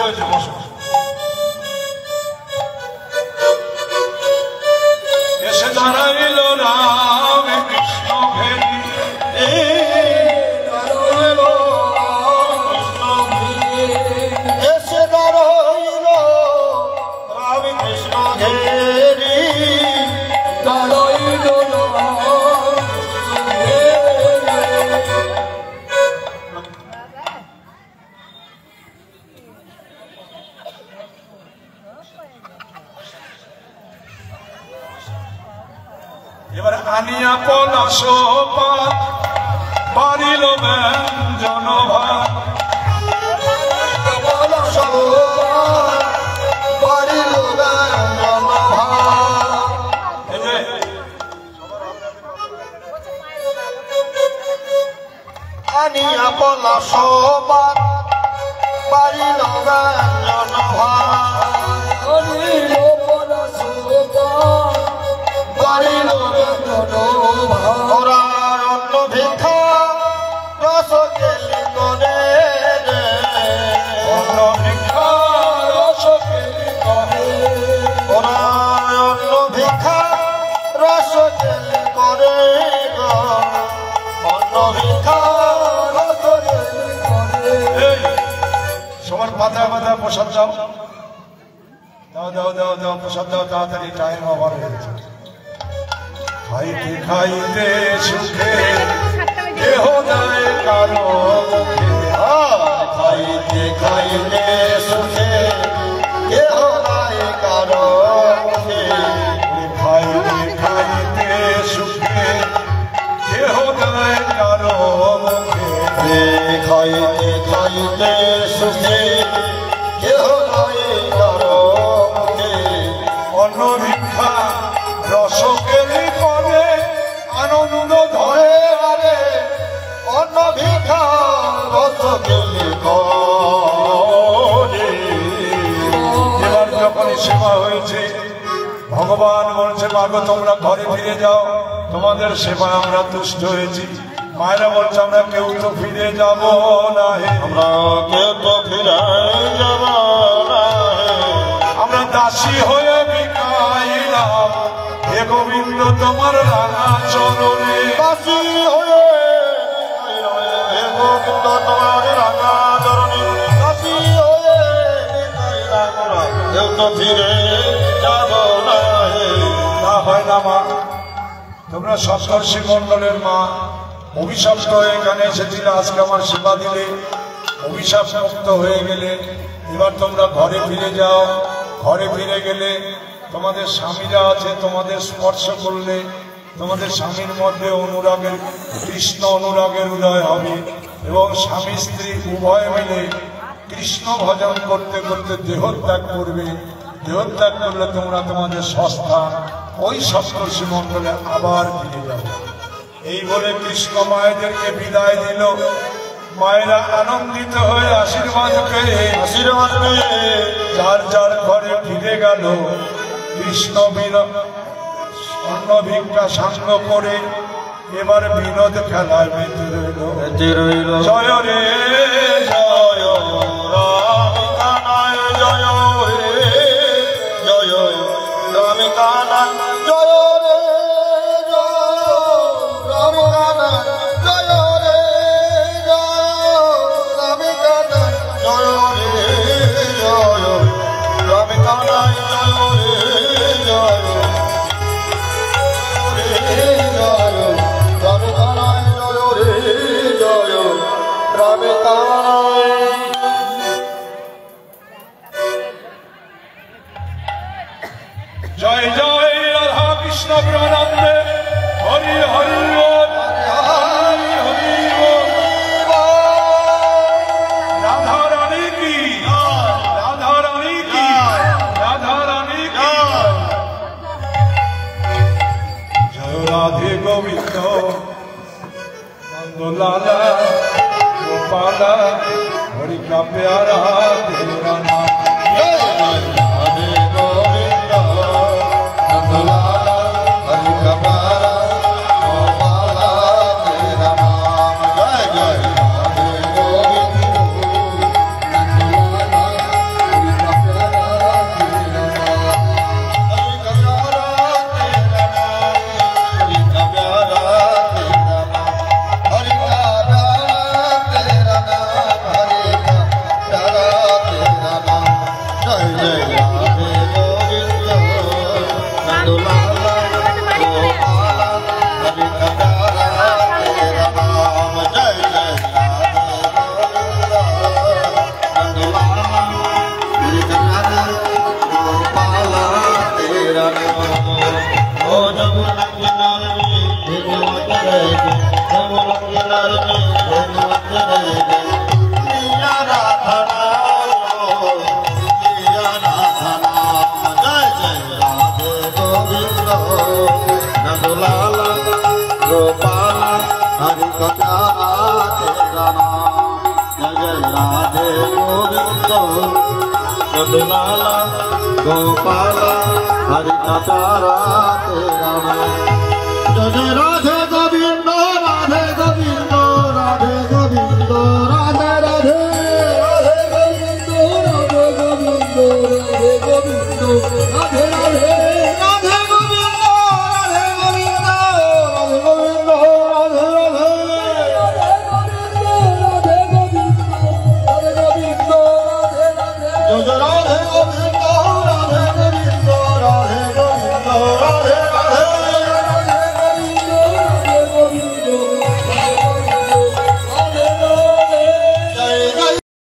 হয়েছে বসো। এসে দাঁড়াইল রাম কৃষ্ণ ঘেরি এসে দাঁড়াইল রাম কৃষ্ণ ঘেরি দাঁড়াইল এবার আনিয়া পলাশ পাত বাড়িল ব্যঞ্জন ভাত পলাশ বাড়িল ব্যঞ্জন ভাত আনিয়া পলাশ পাত বাড়িল ব্যঞ্জন ভাত আনিল পলাশ পাত বাড়িল ব্যঞ্জন ভাত ওরা অন্য ভিক্ষা রস গেলি করে অন্য ভিক্ষা রস গেলি করে ওরা অন্য ভিক্ষা রস গেলি করে অন্য ভিক্ষা রস গেলি করে সবার পাতায় পাতায় প্রসাদ দাও দাও দাও দাও দাও প্রসাদ দাও তাড়াতাড়ি টাইম ওভার হয়ে গেছে খাইতে খাইতে সুখে কেহ দেয় কারো মুখে খাইতে খাইতে সুখে কেহ নাই কারো মুখে খাইতে খাইতে সুখে কেহ দেয় কারো মুখে খাইতে খাইতে সুখে কেহ নাই কারো মুখে অন্ন ভিক্ষা রস গেলি করে আনন্দ ধরে আরে অন্য ভিক্ষা রস গেলি করে এবার যখনই সেবা হয়েছে ভগবান বলছে মাগো তোমরা ঘরে ফিরে যাও তোমাদের সেবা আমরা তুষ্ট হয়েছি মায়েরা বলছে আমরা কেউ তো ফিরে যাব না হে আমরা কেউ তো ফিরে যাব না আমরা দাসী হয়ে বিকাইলাম হে গোবিন্দ তোমার রাঙা চরণে দাসী হয়ে হে গোবিন্দ তোমার রাঙা চরণে দাসী হয়ে কেউ তো ফিরে যাব না না হয় না মা তোমরা সপ্তর্ষি মণ্ডলের মা অভিশপ্ত হয়ে এখানে এসেছিলে আজকে আমার সেবা দিলে অভিশাপ মুক্ত হয়ে গেলে এবার তোমরা ঘরে ফিরে যাও ঘরে ফিরে গেলে তোমাদের স্বামীরা আছে তোমাদের স্পর্শ করলে তোমাদের স্বামীর মধ্যে অনুরাগের কৃষ্ণ অনুরাগের উদয় হবে এবং স্বামী স্ত্রী উভয় মিলে কৃষ্ণ ভজন করতে করতে দেহত্যাগ করবে দেহত্যাগ করলে তোমরা তোমাদের সস্থান ওই সপ্তর্ষি মণ্ডলে আবার ফিরে যাবে এই বলে কৃষ্ণ মায়েদেরকে বিদায় দিল মায়েরা আনন্দিত হয়ে আশীর্বাদ পেয়ে যার যার ঘরে ফিরে গেল কৃষ্ণ অন্ন ভিক্ষা সাঙ্গ করে এবার বিনোদ খেলায় মেতে রইল জয় রে জয় রাম কানায় জয় রে জয় রাম কানায় জয় রে রাম কানায় জয় রে রাম কানায় জয় রে জয় রাম কানায় জয় রে জয় রাম কানায় জয় রে জয় রাম কানায় জয় জয় রাধা কৃষ্ণ প্রাণান্দে হরি হরি বল হরি হরি বল রাধা রানী কি রাধা রানী কি রাধা রানী কি জয় রাধে গোবিন্দ নন্দলালা গোপালা হরি का प्यारा तेरा नाम राधे गोविंद नंदलाला हरि का प्यारा गोपाला तेरा नाम जय जय राधे गोविंद नंदलाला राधे गोविंद नंदलाला गोपाला हरि कथा राधे राम जय जय राधे